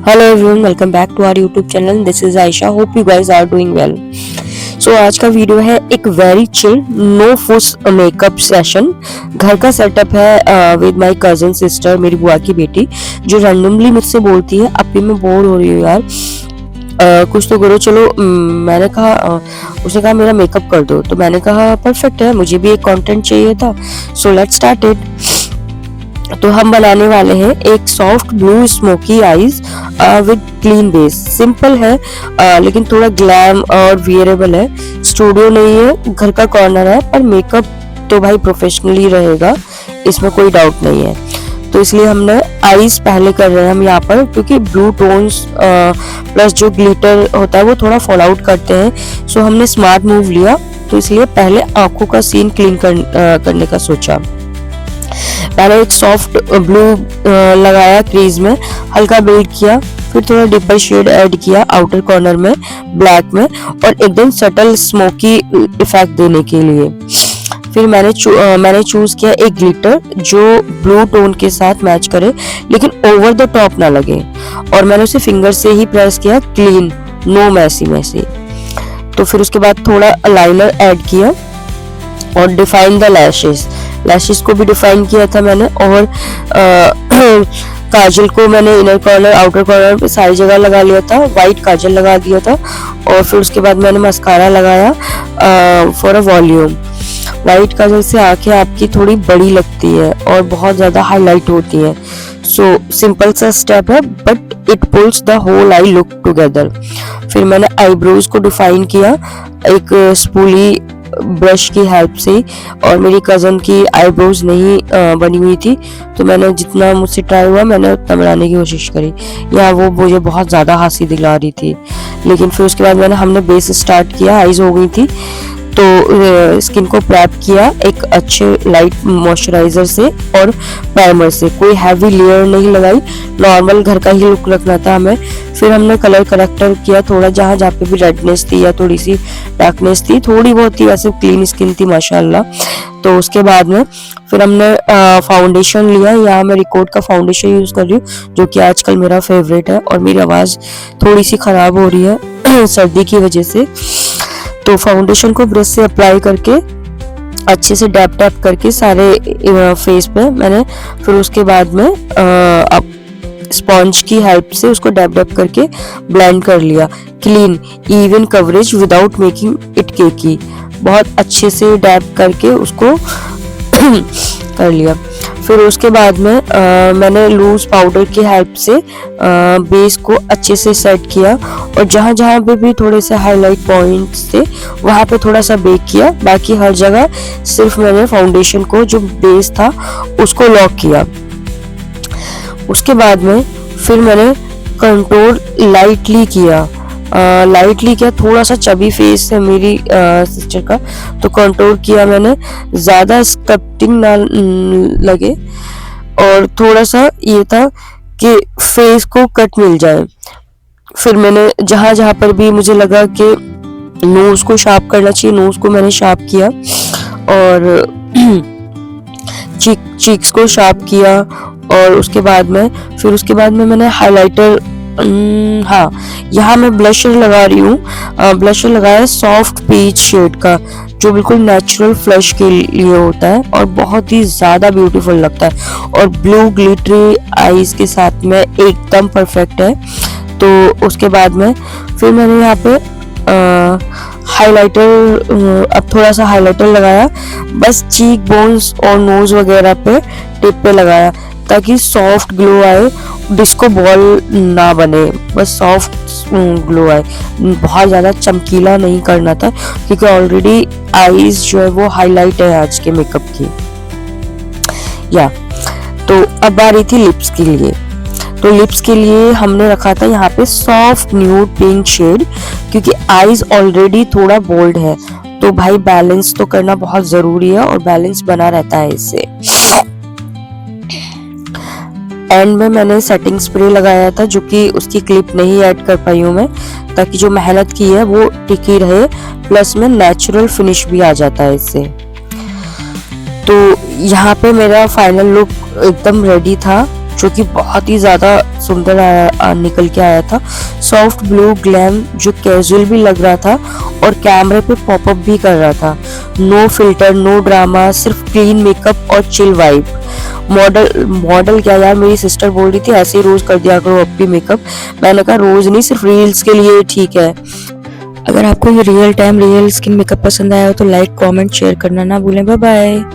Hello everyone, welcome back to our YouTube channel. This is Ayesha. Hope you guys are doing well. So आज का video है एक very chill no fuss makeup session. घर का setup है with my cousin sister, मेरी बुआ की बेटी, जो रैंडमली मुझसे बोलती है अभी मैं बोर हो रही हूँ यार, कुछ तो करो। चलो मैंने कहा उसने कहा मेरा मेकअप कर दो, तो मैंने कहा परफेक्ट है, मुझे भी एक कंटेंट चाहिए था, सो लेट्स स्टार्ट इट। तो हम बनाने वाले हैं एक soft blue smoky eyes with clean base. Simple है लेकिन थोड़ा ग्लैम और वियरेबल है। स्टूडियो नहीं है, घर का कॉर्नर है, पर मेकअप तो भाई प्रोफेशनली रहेगा, इसमें कोई डाउट नहीं है। तो इसलिए हमने आईज पहले कर रहे हैं हम यहाँ पर, क्योंकि ब्लू टोन्स प्लस जो ग्लिटर होता है वो थोड़ा फॉल आउट करते हैं। सो हमने स्मार्ट मूव लिया, तो इसलिए पहले आंखों का सीन क्लीन करने का सोचा। पहले एक सॉफ्ट ब्लू लगाया क्रीज में, हल्का बिल्ड किया, फिर थोड़ा डीपर शेड ऐड किया आउटर कॉर्नर में ब्लैक में, और एकदम सटल स्मोकी इफेक्ट देने के लिए। फिर मैंने चूज किया एक ग्लिटर जो ब्लू टोन के साथ मैच करे लेकिन ओवर द टॉप ना लगे, और मैंने उसे फिंगर से ही प्रेस किया, क्लीन, नो मैसी। तो फिर उसके बाद थोड़ा लाइनर ऐड किया और डिफाइन द लैशेस को भी डिफाइन किया था मैंने, और काजल को मैंने इनर कॉर्नर आउटर कॉर्नर पे सारी जगह लगा लिया था, वाइट काजल लगा दिया था। और फिर उसके बाद मैंने मस्कारा लगाया फॉर अ वॉल्यूम। वाइट काजल से आंखें आपकी थोड़ी बड़ी लगती है और बहुत ज्यादा हाईलाइट होती है। सो सिंपल सा स्टेप है but it pulls the whole eye look together. फिर मैंने आईब्रोज को डिफाइन किया एक स्पूली ब्रश की हेल्प से, और मेरी कजन की आईब्रोज नहीं बनी हुई थी, तो मैंने जितना मुझसे ट्राई हुआ मैंने उतना बनाने की कोशिश करी। या वो मुझे बहुत ज़्यादा हंसी दिला रही थी, लेकिन फिर उसके बाद हमने बेस स्टार्ट किया। आईज हो गई थी तो स्किन को प्रैप किया एक अच्छे लाइट मॉइस्चराइजर से और प्राइमर से। कोई हैवी लेयर नहीं लगाई, नॉर्मल घर का ही लुक रखना था हमें। फिर हमने कलर करेक्टर किया थोड़ा, जहाँ जहाँ पे भी रेडनेस थी या थोड़ी सी डार्कनेस थी, थोड़ी बहुत थी, वैसे क्लीन स्किन थी माशाल्लाह। तो उसके बाद में फिर हमने फाउंडेशन लिया। यहाँ मैं रिकॉर्ड का फाउंडेशन यूज कर रही हूँ, जो कि आजकल मेरा फेवरेट है, और मेरी आवाज थोड़ी सी खराब हो रही है सर्दी की वजह से। तो फाउंडेशन को ब्रश से अप्लाई करके अच्छे से डैप करके सारे फेस पे मैंने, फिर उसके बाद में अब स्पॉन्ज की हेल्प से उसको डैप करके ब्लेंड कर लिया। Clean even coverage without making it cakey, बहुत अच्छे से डैप करके उसको कर लिया। फिर उसके बाद में मैंने लूज पाउडर की हेल्प से बेस को अच्छे से सेट किया, और जहाँ जहाँ पे भी थोड़े से हाईलाइट पॉइंट्स थे वहाँ पे थोड़ा सा बेक किया। बाकी हर जगह सिर्फ मैंने फाउंडेशन को जो बेस था उसको लॉक किया। उसके बाद में फिर मैंने कंटूर लाइटली किया, थोड़ा सा चबी फेस है मेरी सिस्टर का, तो कंटूर किया मैंने, ज्यादा स्कल्पटिंग ना लगे, और थोड़ा सा ये था कि फेस को कट मिल जाए। फिर मैंने जहां जहां पर भी मुझे लगा कि नोज को शार्प करना चाहिए, नोज को मैंने शार्प किया, और चीक्स को शार्प किया। और उसके बाद में मैंने हाइलाइटर, हाँ यहाँ मैं ब्लशर लगा रही हूँ। ब्लशर लगाया सॉफ्ट पीच शेड का, जो बिल्कुल नेचुरल फ्लश के लिए होता है और बहुत ही ज्यादा ब्यूटीफुल लगता है, और ब्लू ग्लिटरी आईज के साथ में एकदम परफेक्ट है। तो उसके बाद में फिर मैंने यहाँ पे हाइलाइटर, अब थोड़ा सा हाइलाइटर लगाया, बस चीक बोन्स और नोज वगैरह पे टिप पे लगाया, ताकि सॉफ्ट ग्लो आए, डिस्को बॉल ना बने, बस सॉफ्ट ग्लो आए। बहुत ज़्यादा चमकीला नहीं करना था, क्योंकि ऑलरेडी आईज जो है वो हाईलाइट है आज के मेकअप की। या तो अब आ रही थी लिप्स के लिए। तो लिप्स के लिए हमने रखा था यहाँ पे सॉफ्ट न्यूड पिंक शेड, क्योंकि आईज ऑलरेडी थोड़ा बोल्ड है, तो भाई बैलेंस तो करना बहुत जरूरी है, और बैलेंस बना रहता है इससे। एंड में मैंने सेटिंग स्प्रे लगाया था, जो कि उसकी क्लिप नहीं ऐड कर पाई हूँ मैं, ताकि जो मेहनत की है वो टिकी रहे, प्लस में नेचुरल फिनिश भी आ जाता है इससे। तो यहाँ पे मेरा फाइनल लुक एकदम रेडी था, जो कि बहुत ही ज़्यादा सुंदर निकल के आया था। सॉफ्ट ब्लू ग्लैम जो कैजुअल भी लग रहा था और कैमरे पे पॉपअप भी कर रहा था। नो फिल्टर, नो ड्रामा, सिर्फ क्लीन मेकअप और चिल वाइब। मॉडल क्या यार, मेरी सिस्टर बोल रही थी ऐसे ही रोज कर दिया करो अब भी मेकअप। मैंने कहा रोज नहीं, सिर्फ रील्स के लिए ठीक है। अगर आपको ये real time real skin makeup पसंद आया हो तो लाइक, कमेंट, शेयर करना ना भूलें। Bye bye.